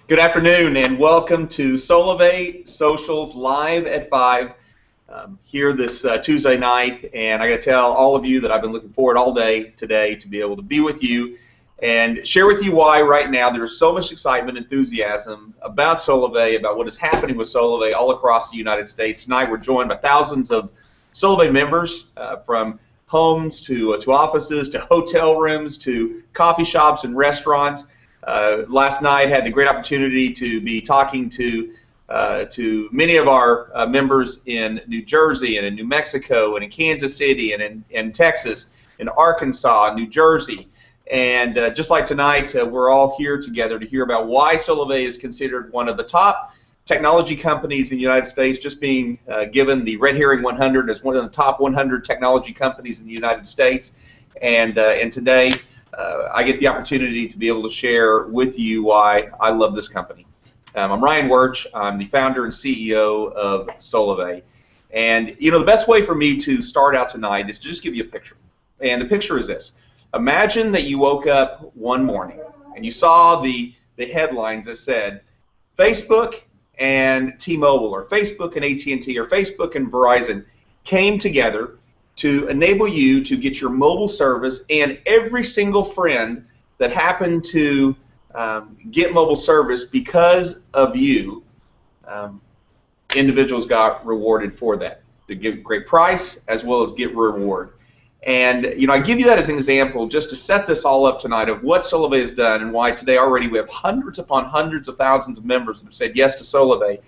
Good afternoon and welcome to Solavei Socials Live at 5 here this Tuesday night. And I got to tell all of you that I've been looking forward all day today to be able to be with you and share with you why right now there's so much excitement, enthusiasm about Solavei, about what is happening with Solavei all across the United States. Tonight we're joined by thousands of Solavei members from homes to offices to hotel rooms to coffee shops and restaurants. Last night had the great opportunity to be talking to many of our members in New Jersey and in New Mexico and in Kansas City and in Texas, in Arkansas, New Jersey. And just like tonight, we're all here together to hear about why Solavei is considered one of the top technology companies in the United States, just being given the Red Herring 100 as one of the top 100 technology companies in the United States. And today, I get the opportunity to be able to share with you why I love this company. I'm Ryan Wirch. I'm the founder and CEO of Solavei. And you know, the best way for me to start out tonight is to just give you a picture. And the picture is this. Imagine that you woke up one morning and you saw the headlines that said Facebook and T-Mobile or Facebook and AT&T or Facebook and Verizon came together to enable you to get your mobile service, and every single friend that happened to get mobile service because of you, individuals got rewarded for that. To get a great price as well as get reward. And you know, I give you that as an example just to set this all up tonight of what Solavei has done and why today already we have hundreds upon hundreds of thousands of members that have said yes to Solavei,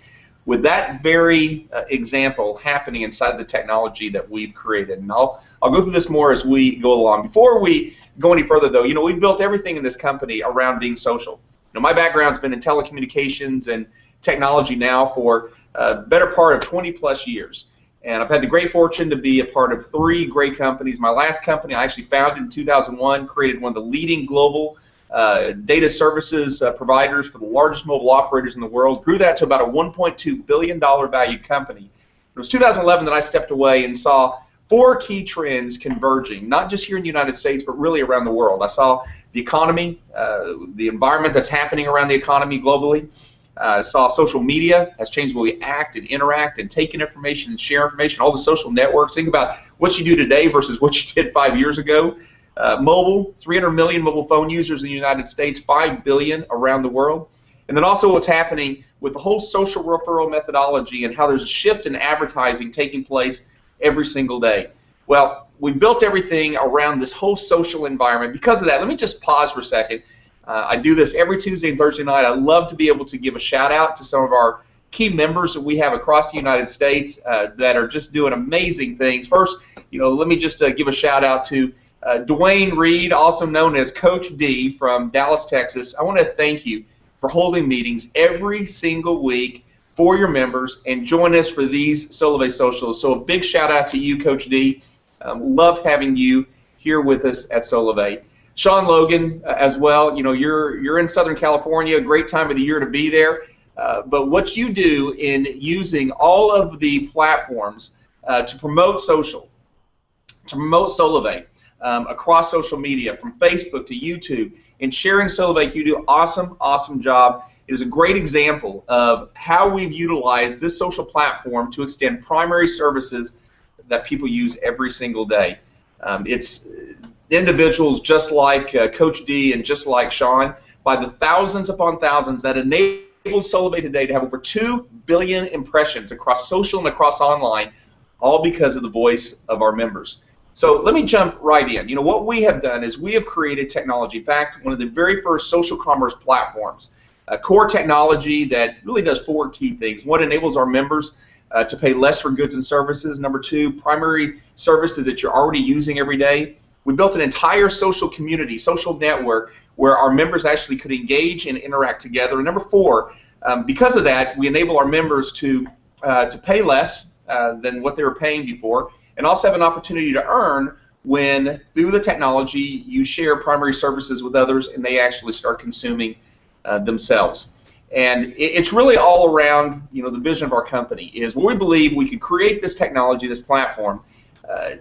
with that very example happening inside the technology that we've created. And I'll go through this more as we go along. Before we go any further though, you know, we've built everything in this company around being social. You know, my background's been in telecommunications and technology now for a better part of 20 plus years. And I've had the great fortune to be a part of 3 great companies. My last company I actually founded in 2001, created one of the leading global data services providers for the largest mobile operators in the world, grew that to about a $1.2 billion valued company. It was 2011 that I stepped away and saw 4 key trends converging, not just here in the United States, but really around the world. I saw the economy, the environment that's happening around the economy globally. Saw social media has changed the way we act and interact and take in information and share information, all the social networks. Think about what you do today versus what you did 5 years ago. Mobile, 300 million mobile phone users in the United States, 5 billion around the world. And then also what's happening with the whole social referral methodology and how there's a shift in advertising taking place every single day. Well, we've built everything around this whole social environment. Because of that, let me just pause for a second. I do this every Tuesday and Thursday night. I love to be able to give a shout out to some of our key members that we have across the United States that are just doing amazing things. First, you know, let me just give a shout out to Dwayne Reed, also known as Coach D from Dallas, Texas. I want to thank you for holding meetings every single week for your members and join us for these Solavei Socials. So a big shout out to you, Coach D. Love having you here with us at Solavei. Sean Logan as well, you know, you're in Southern California, great time of the year to be there, but what you do in using all of the platforms to promote social, to promote Solavei across social media, from Facebook to YouTube, and sharing Solavei, you do awesome job. It is a great example of how we've utilized this social platform to extend primary services that people use every single day. It's individuals just like Coach D and just like Sean, by the thousands upon thousands that enabled Solavei today to have over 2 billion impressions across social and across online, all because of the voice of our members. So let me jump right in. You know, what we have done is we have created technology. In fact, one of the very first social commerce platforms, a core technology that really does 4 key things. One, enables our members to pay less for goods and services. Number 2, primary services that you're already using every day. We built an entire social community, social network, where our members actually could engage and interact together. And number 4, because of that, we enable our members to pay less than what they were paying before, and also have an opportunity to earn when, through the technology, you share primary services with others and they actually start consuming themselves. And it's really all around, you know, the vision of our company is we believe we could create this technology, this platform,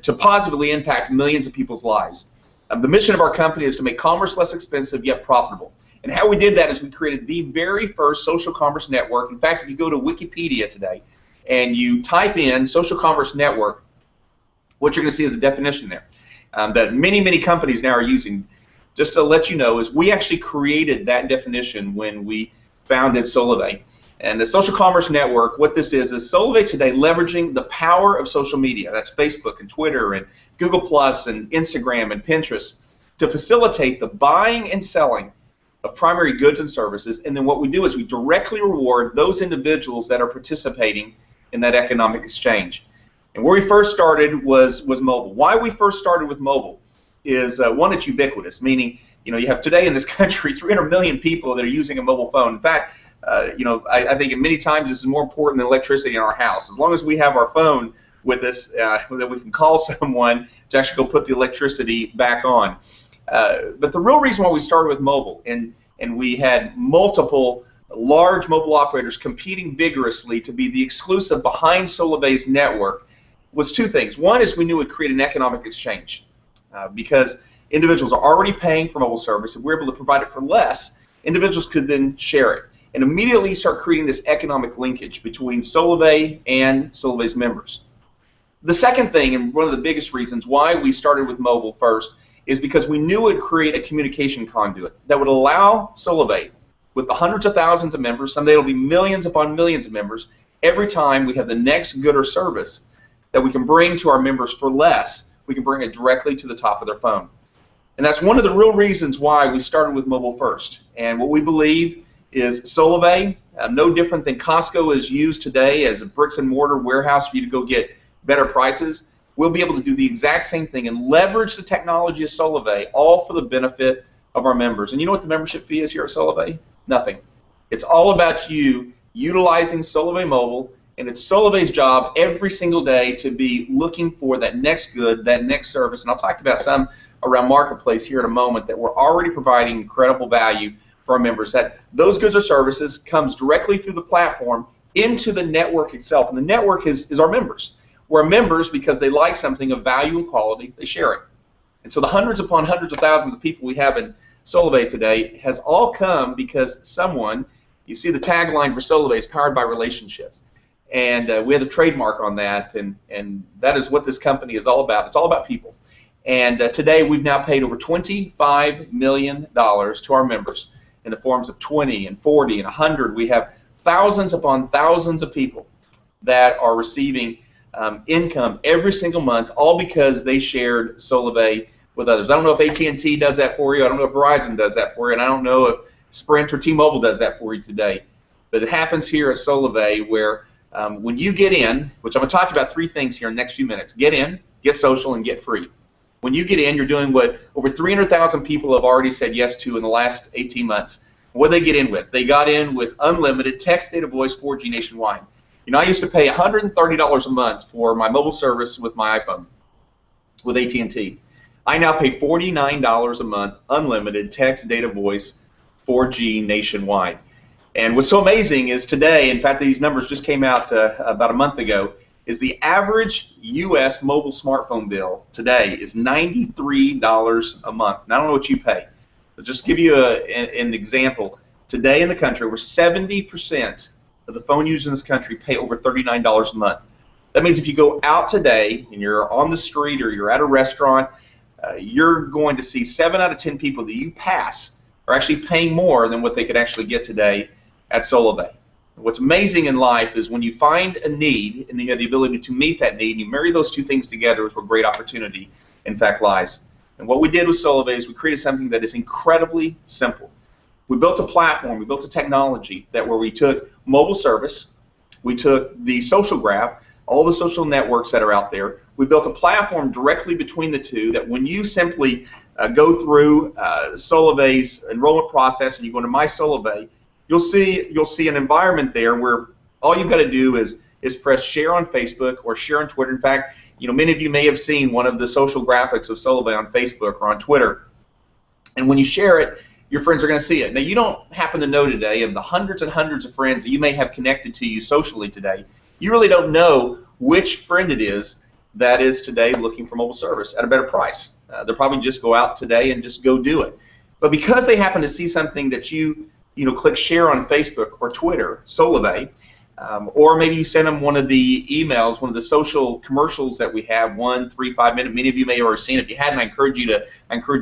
to positively impact millions of people's lives. The mission of our company is to make commerce less expensive yet profitable. And how we did that is we created the very first social commerce network. In fact, if you go to Wikipedia today and you type in social commerce network, what you're going to see is a definition there that many companies now are using. Just to let you know, is we actually created that definition when we founded Solavei. And the social commerce network, what this is Solavei today leveraging the power of social media. That's Facebook and Twitter and Google Plus and Instagram and Pinterest to facilitate the buying and selling of primary goods and services. And then what we do is we directly reward those individuals that are participating in that economic exchange. And where we first started was mobile. Why we first started with mobile is one, it's ubiquitous, meaning you have today in this country 300 million people that are using a mobile phone. In fact, I think many times this is more important than electricity in our house. As long as we have our phone with us, that we can call someone to actually go put the electricity back on. But the real reason why we started with mobile, and we had multiple large mobile operators competing vigorously to be the exclusive behind Solavei's network, was two things. One is we knew it would create an economic exchange. Because individuals are already paying for mobile service. If we're able to provide it for less, individuals could then share it and immediately start creating this economic linkage between Solavei and Solavei's members. The second thing, and one of the biggest reasons why we started with mobile first, is because we knew it would create a communication conduit that would allow Solavei, with the hundreds of thousands of members, someday it'll be millions upon millions of members, every time we have the next good or service that we can bring to our members for less, we can bring it directly to the top of their phone. And that's one of the real reasons why we started with mobile first. And what we believe is Solavei, no different than Costco is used today as a bricks and mortar warehouse for you to go get better prices, we'll be able to do the exact same thing and leverage the technology of Solavei, all for the benefit of our members. And you know what the membership fee is here at Solavei? Nothing. It's all about you utilizing Solavei Mobile, and it's Solavei's job every single day to be looking for that next good, that next service. And I'll talk about some around Marketplace here in a moment that we're already providing incredible value for our members. That those goods or services comes directly through the platform into the network itself. And the network is our members. We're members because they like something of value and quality, they share it. And so the hundreds upon hundreds of thousands of people we have in Solavei today has all come because someone, you see the tagline for Solavei is powered by relationships. And we have a trademark on that, and that is what this company is all about. It's all about people. And today we've now paid over $25 million to our members in the forms of 20 and 40 and 100. We have thousands upon thousands of people that are receiving income every single month, all because they shared Solavei with others. I don't know if AT&T does that for you. I don't know if Verizon does that for you, and I don't know if Sprint or T-Mobile does that for you today. But it happens here at Solavei where when you get in, which I'm going to talk about three things here in the next few minutes. Get in, get social, and get free. When you get in, you're doing what over 300,000 people have already said yes to in the last 18 months. What did they get in with? They got in with unlimited text, data, voice, 4G nationwide. You know, I used to pay $130 a month for my mobile service with my iPhone with AT&T. I now pay $49 a month, unlimited text, data, voice, 4G nationwide. And what's so amazing is today, in fact, these numbers just came out about a month ago, is the average U.S. mobile smartphone bill today is $93 a month. And I don't know what you pay, but just to give you an example, today in the country, over 70% of the phone users in this country pay over $39 a month. That means if you go out today and you're on the street or you're at a restaurant, you're going to see 7 out of 10 people that you pass are actually paying more than what they could actually get today at Solavei. What's amazing in life is when you find a need and you have the ability to meet that need, and you marry those two things together is where great opportunity, in fact, lies. And what we did with Solavei is we created something that is incredibly simple. We built a platform, we built a technology that where we took mobile service, we took the social graph, all the social networks that are out there, we built a platform directly between the two that when you simply go through Solavei's enrollment process and you go into My Solavei, you'll see an environment there where all you've got to do is press share on Facebook or share on Twitter. In fact, you know, many of you may have seen one of the social graphics of Solavei on Facebook or on Twitter. And when you share it, your friends are going to see it. Now, you don't happen to know today of the hundreds and hundreds of friends that you may have connected to you socially today. You really don't know which friend it is that is today looking for mobile service at a better price. They'll probably just go out today and just go do it. But because they happen to see something that you click share on Facebook or Twitter, Solavei, or maybe you send them one of the emails, one of the social commercials that we have, 1, 3, 5 minute. Many of you may have already seen it. If you hadn't, I encourage you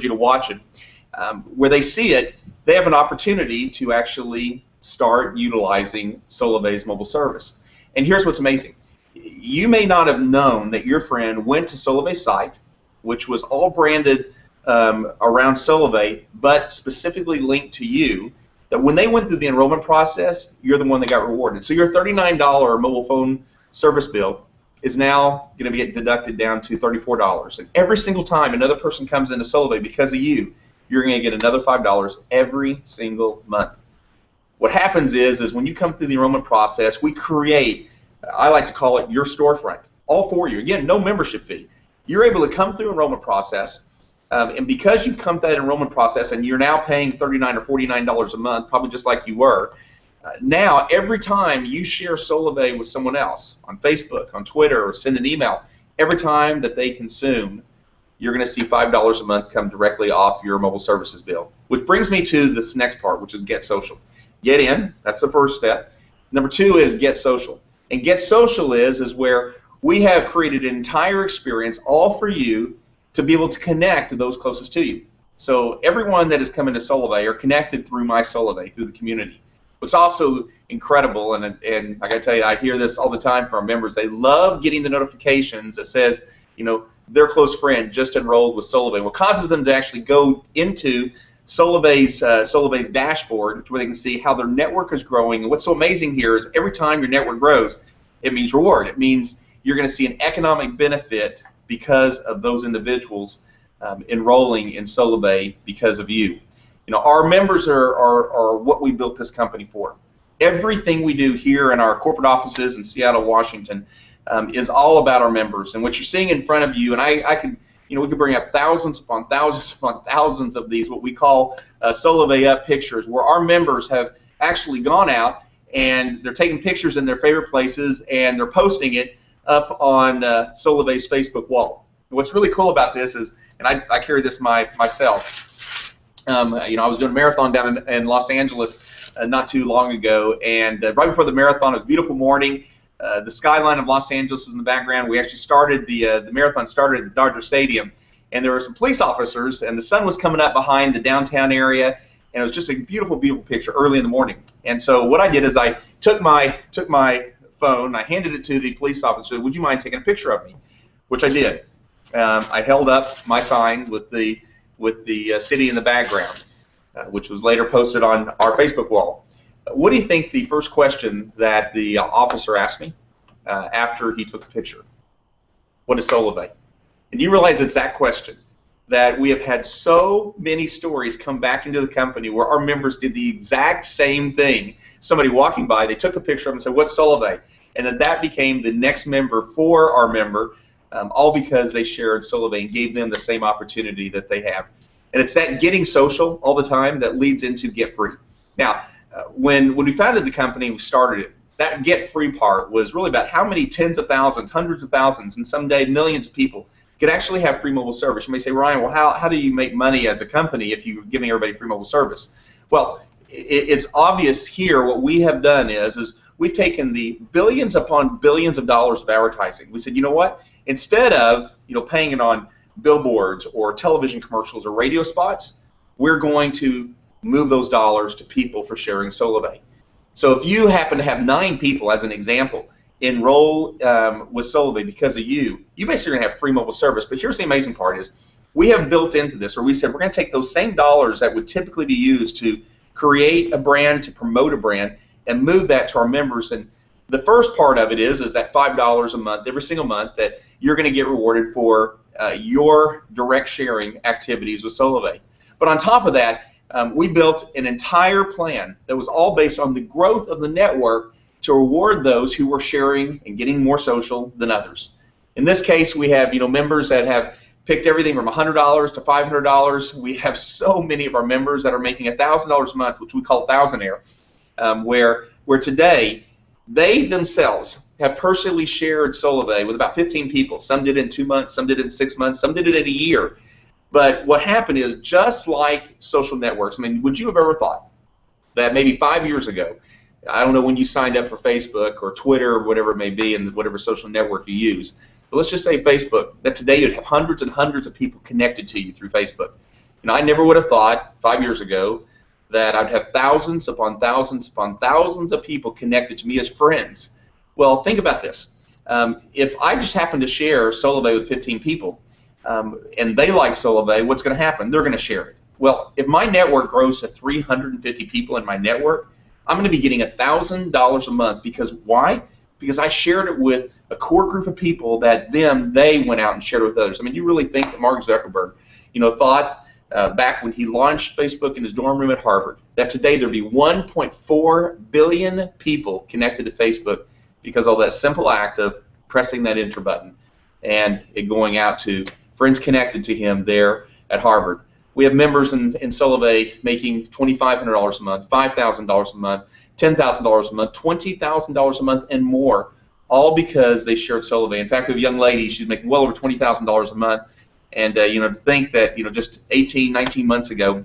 to watch it. Where they see it, they have an opportunity to actually start utilizing Solavei's mobile service. And here's what's amazing. You may not have known that your friend went to Solavei's site, which was all branded around Solavei, but specifically linked to you, that when they went through the enrollment process, you're the one that got rewarded. So your $39 mobile phone service bill is now going to get deducted down to $34. And every single time another person comes into Solavei because of you, you're going to get another $5 every single month. What happens is when you come through the enrollment process, we create, I like to call it your storefront, all for you. Again, no membership fee. You're able to come through enrollment process, and because you've come through that enrollment process and you're now paying $39 or $49 a month, probably just like you were, now every time you share Solavei with someone else on Facebook, on Twitter, or send an email, every time that they consume, you're going to see $5 a month come directly off your mobile services bill. Which brings me to this next part, which is Get Social. Get in, that's the first step. Number 2 is Get Social. And Get Social is where we have created an entire experience all for you to be able to connect to those closest to you. So everyone that has come into Solavei are connected through My Solavei, through the community. What's also incredible, and I got to tell you, I hear this all the time from our members, they love getting the notifications that says, their close friend just enrolled with Solavei. What causes them to actually go into Solavei's dashboard, where they can see how their network is growing. And what's so amazing here is every time your network grows, it means reward. It means you're going to see an economic benefit because of those individuals enrolling in Solavei because of you. Our members are what we built this company for. Everything we do here in our corporate offices in Seattle, Washington, is all about our members. And what you're seeing in front of you, and I could, we could bring up thousands upon thousands upon thousands of these, what we call Solavei Up pictures, where our members have actually gone out and they're taking pictures in their favorite places and they're posting it up on Solavei's Facebook wall. What's really cool about this is, and I carry this myself. I was doing a marathon down in Los Angeles not too long ago, and right before the marathon, it was a beautiful morning. The skyline of Los Angeles was in the background. We actually started the marathon started at the Dodger Stadium, and there were some police officers, and the sun was coming up behind the downtown area, and it was just a beautiful, beautiful picture early in the morning. And so what I did is I took my phone, I handed it to the police officer. Would you mind taking a picture of me? Which I did. I held up my sign with the city in the background, which was later posted on our Facebook wall. What do you think the first question that the officer asked me after he took the picture? What is Solavei? And you realize it's that question that we have had so many stories come back into the company where our members did the exact same thing. Somebody walking by, they took a picture of them and said, what's Solavei? And then that became the next member for our member, all because they shared Solavei and gave them the same opportunity that they have. And it's that getting social all the time that leads into get free. Now, when we founded the company, we started it, that get free part was really about how many tens of thousands, hundreds of thousands, and someday millions of people could actually have free mobile service. You may say, Ryan, well, how do you make money as a company if you're giving everybody free mobile service? Well, it's obvious here what we have done is we've taken the billions upon billions of dollars of advertising. We said, you know what? Instead of paying it on billboards or television commercials or radio spots, we're going to move those dollars to people for sharing Solavei. So if you happen to have 9 people, as an example, enroll with Solavei because of you, you basically are going to have free mobile service. But here's the amazing part is we have built into this, where we said we're going to take those same dollars that would typically be used to create a brand, to promote a brand, and move that to our members. And the first part of it is that $5 a month, every single month, that you're going to get rewarded for your direct sharing activities with Solavei. But on top of that, we built an entire plan that was all based on the growth of the network to reward those who were sharing and getting more social than others. In this case, we have members that have picked everything from $100 to $500. We have so many of our members that are making $1,000 a month, which we call thousandaire, where today they themselves have personally shared Solavei with about 15 people. Some did it in 2 months, some did it in 6 months, some did it in a year. But what happened is, just like social networks, I mean, would you have ever thought that maybe 5 years ago, I don't know when you signed up for Facebook or Twitter or whatever it may be, and whatever social network you use, but let's just say Facebook, that today you'd have hundreds and hundreds of people connected to you through Facebook. I never would have thought 5 years ago that I'd have thousands upon thousands upon thousands of people connected to me as friends. Well, think about this. If I just happen to share Solavei with 15 people, and they like Solavei, what's going to happen? They're going to share it. Well, if my network grows to 350 people in my network, I'm going to be getting $1,000 a month. Because why? Because I shared it with a core group of people that they went out and shared it with others. I mean, you really think that Mark Zuckerberg, thought back when he launched Facebook in his dorm room at Harvard, that today there'd be 1.4 billion people connected to Facebook because of that simple act of pressing that enter button and it going out to friends connected to him there at Harvard. We have members in Solavei making $2,500 a month, $5,000 a month, $10,000 a month, $20,000 a month, and more, all because they shared Solavei. In fact, we have a young lady, she's making well over $20,000 a month. And to think that just 18, 19 months ago,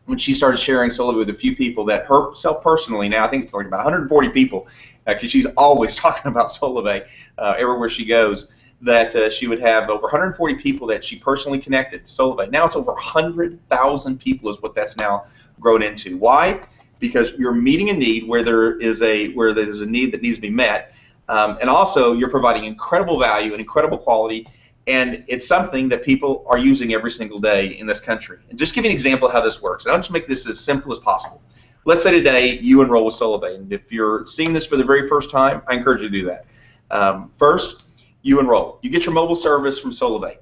when she started sharing Solavei with a few people, that herself personally, now I think it's like about 140 people, because she's always talking about Solavei everywhere she goes, that she would have over 140 people that she personally connected to Solavei. Now it's over 100,000 people is what that's now grown into. Why? Because you're meeting a need where there's a need that needs to be met, and also you're providing incredible value and incredible quality. And it's something that people are using every single day in this country. And just give you an example of how this works. And I'll just make this as simple as possible. Let's say today you enroll with Solavei. And if you're seeing this for the very first time, I encourage you to do that. First, you enroll. You get your mobile service from Solavei.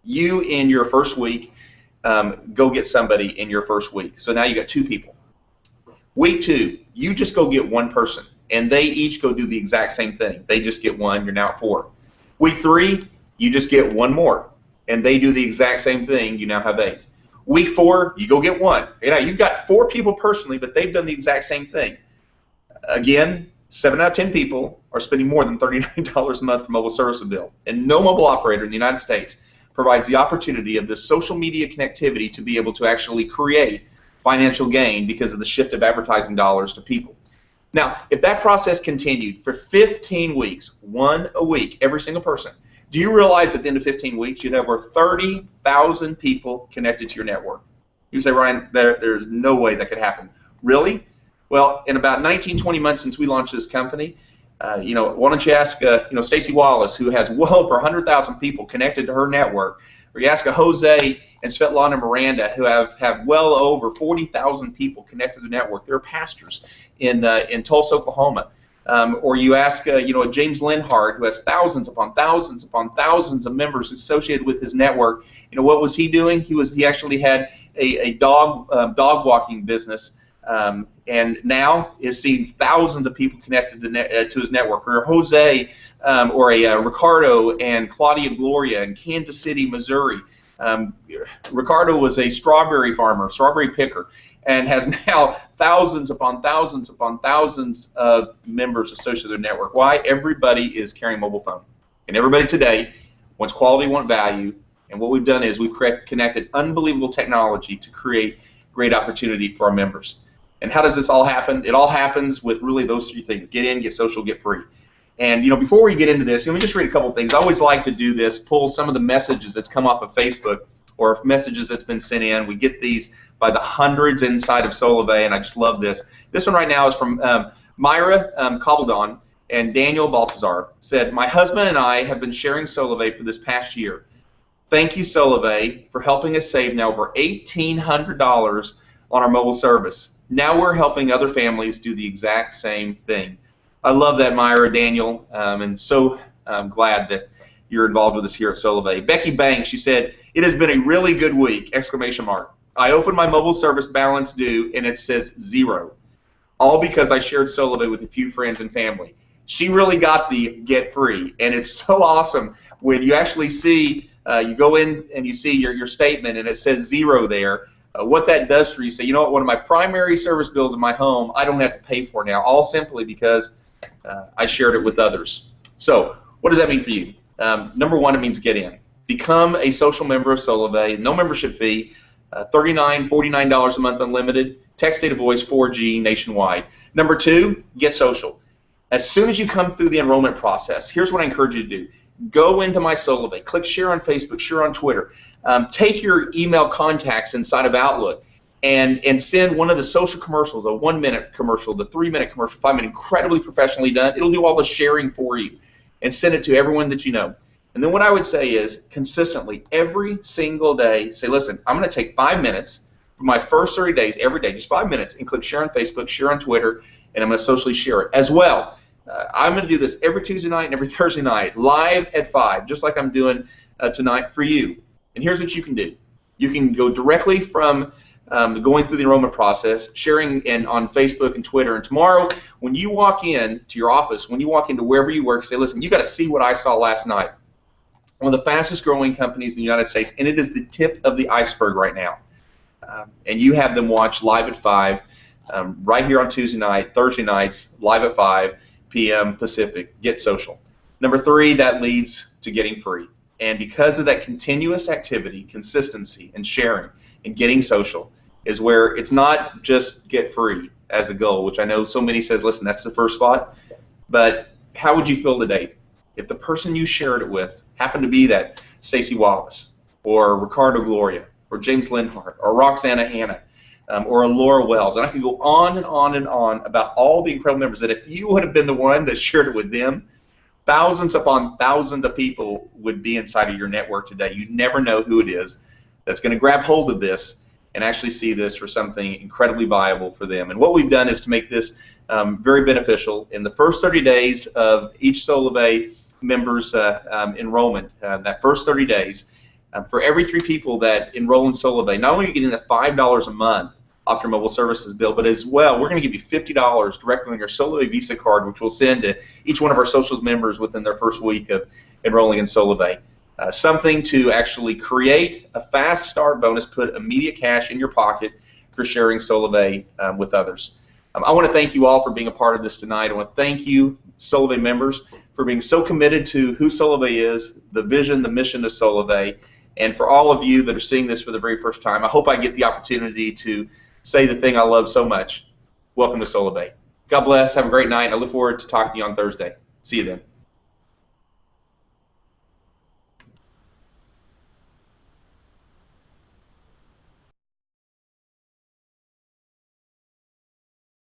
You, in your first week, go get somebody in your first week. So now you got 2 people. Week 2, you just go get 1 person. And they each go do the exact same thing. They just get 1. You're now at 4. Week 3, you just get 1 more, and they do the exact same thing. You now have 8. Week 4, you go get 1. You've got 4 people personally, but they've done the exact same thing. Again, 7 out of 10 people are spending more than $39 a month for mobile service bill, and no mobile operator in the United States provides the opportunity of this social media connectivity to be able to actually create financial gain because of the shift of advertising dollars to people. Now, if that process continued for 15 weeks, 1 a week, every single person, do you realize at the end of 15 weeks you'd have over 30,000 people connected to your network? You say, Ryan, there's no way that could happen. Really? Well, in about 19, 20 months since we launched this company, why don't you ask Stacy Wallace, who has well over 100,000 people connected to her network, or you ask Jose and Svetlana Miranda, who have well over 40,000 people connected to the network. They're pastors in Tulsa, Oklahoma. Or you ask, James Linhart, who has thousands upon thousands upon thousands of members associated with his network. What was he doing? He actually had a dog walking business, and now is seeing thousands of people connected to his network. Or Jose, or Ricardo and Claudia Gloria in Kansas City, Missouri. Ricardo was a strawberry farmer, strawberry picker, and has now thousands upon thousands upon thousands of members associated with their network. Why? Everybody is carrying a mobile phone. And everybody today wants quality, wants value, and what we've done is we've connected unbelievable technology to create great opportunity for our members. And how does this all happen? It all happens with really those 3 things: get in, get social, get free. And before we get into this, let me just read a couple of things. I always like to do this, pull some of the messages that's come off of Facebook or messages that's been sent in. We get these by the hundreds inside of Solavei, and I just love this. This one right now is from Myra Cobbledon and Daniel Baltazar. Said, my husband and I have been sharing Solavei for this past year. Thank you, Solavei, for helping us save now over $1,800 on our mobile service. Now we're helping other families do the exact same thing. I love that, Myra, Daniel, and so glad that you're involved with us here at Solavei. Becky Banks, she said, it has been a really good week, ! I opened my mobile service balance due, and it says 0, all because I shared Solavei with a few friends and family. She really got the get free, and it's so awesome when you actually see, you go in and you see your statement, and it says 0 there. What that does for you, say, one of my primary service bills in my home, I don't have to pay for now, all simply because I shared it with others. So what does that mean for you? Number 1, it means get in. Become a social member of Solavei. No membership fee. $39, $49 a month unlimited. Text, data, voice, 4G nationwide. Number 2, get social. As soon as you come through the enrollment process, here's what I encourage you to do. Go into my Solavei. Click share on Facebook, share on Twitter. Take your email contacts inside of Outlook and send one of the social commercials, a 1-minute commercial, the 3-minute commercial, 5-minute, incredibly professionally done. It'll do all the sharing for you, and send it to everyone that you know. And then what I would say is consistently, every single day, say, listen, I'm going to take 5 minutes for my first 30 days, every day, just 5 minutes, and click share on Facebook, share on Twitter, and I'm going to socially share it as well. I'm going to do this every Tuesday night and every Thursday night, live at 5, just like I'm doing tonight for you. And here's what you can do. You can go directly from going through the enrollment process, sharing on Facebook and Twitter. And tomorrow, when you walk in to your office, when you walk into wherever you work, say, listen, you got to see what I saw last night. One of the fastest growing companies in the United States, and it is the tip of the iceberg right now. And you have them watch live at 5, right here on Tuesday night, Thursday nights, live at 5 p.m. Pacific. Get social. Number 3, that leads to getting free. And because of that continuous activity, consistency, and sharing, and getting social, is where it's not just get free as a goal, which I know so many says, listen, that's the first spot. But how would you feel today if the person you shared it with happened to be that Stacy Wallace, or Ricardo Gloria, or James Linhart, or Roxana Hanna, or a Laura Wells? And I could go on and on and on about all the incredible members that if you would have been the one that shared it with them, thousands upon thousands of people would be inside of your network today. You never know who it is that's going to grab hold of this and actually see this for something incredibly viable for them. And what we've done is to make this very beneficial. In the first 30 days of each Solavei members' enrollment, that first 30 days, for every 3 people that enroll in Solavei, not only are you getting the $5 a month off your mobile services bill, but as well, we're going to give you $50 directly on your Solavei Visa card, which we'll send to each one of our socials members within their first week of enrolling in Solavei. Something to actually create a fast start bonus, put immediate cash in your pocket for sharing Solavei with others. I want to thank you all for being a part of this tonight. I want to thank you, Solavei members, for being so committed to who Solavei is, the vision, the mission of Solavei. And for all of you that are seeing this for the very first time, I hope I get the opportunity to say the thing I love so much. Welcome to Solavei. God bless. Have a great night. I look forward to talking to you on Thursday. See you then.